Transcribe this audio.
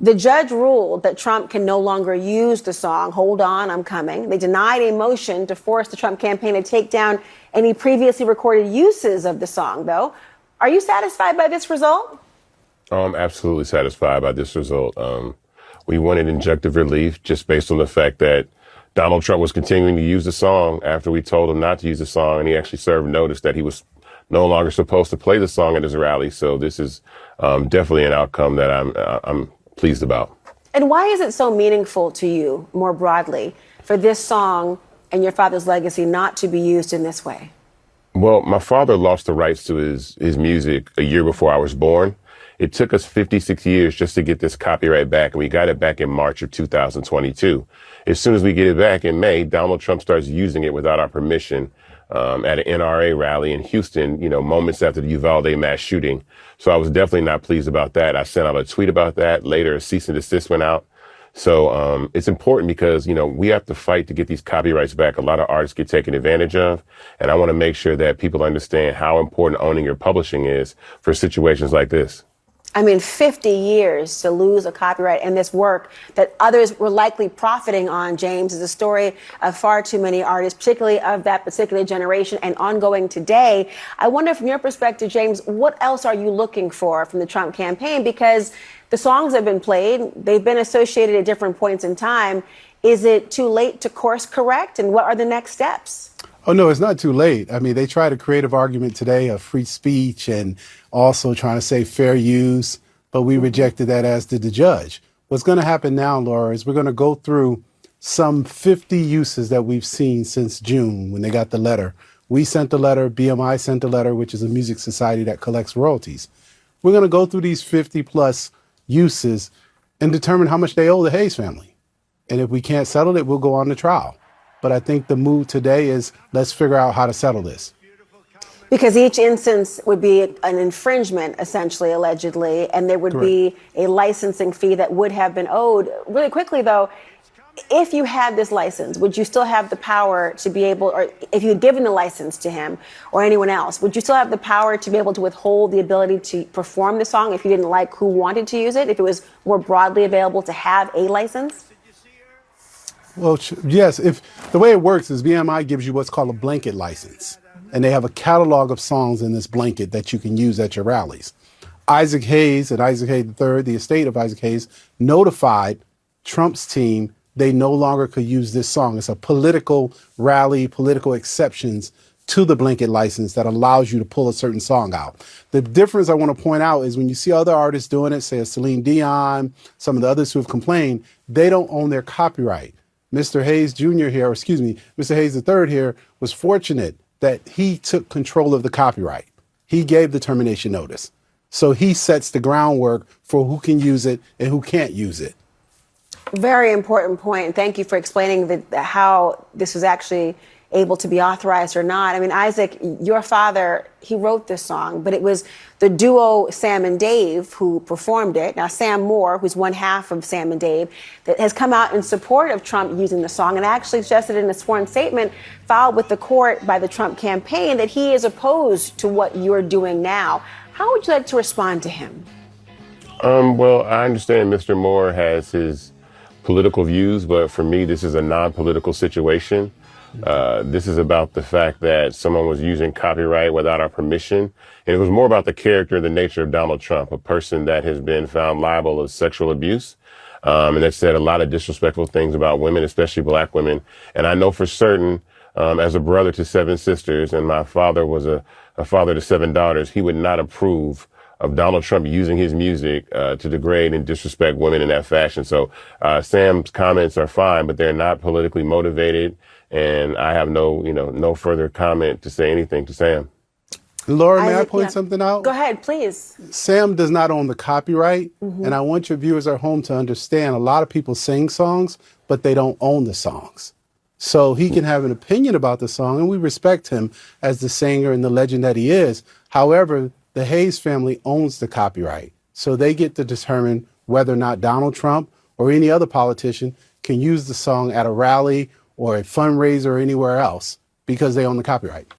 The judge ruled that Trump can no longer use the song, Hold On, I'm Coming. They denied a motion to force the Trump campaign to take down any previously recorded uses of the song, though. Are you satisfied by this result? Oh, I'm absolutely satisfied by this result. We wanted injunctive relief just based on the fact that Donald Trump was continuing to use the song after we told him not to use the song, and he actually served notice that he was no longer supposed to play the song at his rally. So this is definitely an outcome that I'm pleased about. And why is it so meaningful to you, more broadly, for this song and your father's legacy not to be used in this way? Well, my father lost the rights to his music a year before I was born. It took us 56 years just to get this copyright back, and we got it back in March of 2022. As soon as we get it back in May, Donald Trump starts using it without our permission at an NRA rally in Houston, moments after the Uvalde mass shooting. So I was definitely not pleased about that. I sent out a tweet about that. Later, a cease and desist went out. So it's important because, we have to fight to get these copyrights back. A lot of artists get taken advantage of. And I want to make sure that people understand how important owning your publishing is for situations like this. 50 years to lose a copyright in this work that others were likely profiting on, James, is a story of far too many artists, particularly of that particular generation and ongoing today. I wonder, from your perspective, James, what else are you looking for from the Trump campaign? Because the songs have been played, they've been associated at different points in time. Is it too late to course correct? And what are the next steps? Oh, no, it's not too late. They tried a creative argument today of free speech and also trying to say fair use, but we rejected that, as did the judge. What's going to happen now, Laura, is we're going to go through some 50 uses that we've seen since June when they got the letter. We sent the letter, BMI sent the letter, which is a music society that collects royalties. We're going to go through these 50 plus uses and determine how much they owe the Hayes family. And if we can't settle it, we'll go on to trial. But I think the move today is let's figure out how to settle this. Because each instance would be an infringement, essentially, allegedly, and there would be a licensing fee that would have been owed. Really quickly, though, if you had this license, would you still have the power to be able, or if you had given the license to him or anyone else, would you still have the power to be able to withhold the ability to perform the song if you didn't like who wanted to use it, if it was more broadly available to have a license? Well, yes, if the way it works is BMI gives you what's called a blanket license, and they have a catalog of songs in this blanket that you can use at your rallies. Issac Hayes and Issac Hayes III, the estate of Issac Hayes, notified Trump's team they no longer could use this song. It's a political rally, political exceptions to the blanket license that allows you to pull a certain song out. The difference I want to point out is when you see other artists doing it, say a Celine Dion, some of the others who have complained, they don't own their copyright. Mr. Hayes Jr. here, or excuse me, Mr. Hayes III here was fortunate that he took control of the copyright. He gave the termination notice. So he sets the groundwork for who can use it and who can't use it. Very important point. Thank you for explaining how this was actually able to be authorized or not. Isaac, your father, he wrote this song, but it was the duo Sam and Dave who performed it. Now, Sam Moore, who's one half of Sam and Dave, that has come out in support of Trump using the song and actually suggested in a sworn statement filed with the court by the Trump campaign that he is opposed to what you're doing now. How would you like to respond to him? Well, I understand Mr. Moore has his political views, but for me, this is a non-political situation. This is about the fact that someone was using copyright without our permission. And it was more about the character and the nature of Donald Trump, a person that has been found liable of sexual abuse, and that said a lot of disrespectful things about women, especially black women. And I know for certain, as a brother to 7 sisters, and my father was a father to 7 daughters, he would not approve of Donald Trump using his music to degrade and disrespect women in that fashion. So Sam's comments are fine, but they're not politically motivated. And I have no further comment to say anything to Sam. Laura, may I point something out? Go ahead, please. Sam does not own the copyright. And I want your viewers at home to understand a lot of people sing songs, but they don't own the songs. So he can have an opinion about the song, and we respect him as the singer and the legend that he is. However, the Hayes family owns the copyright. So they get to determine whether or not Donald Trump or any other politician can use the song at a rally or a fundraiser or anywhere else because they own the copyright.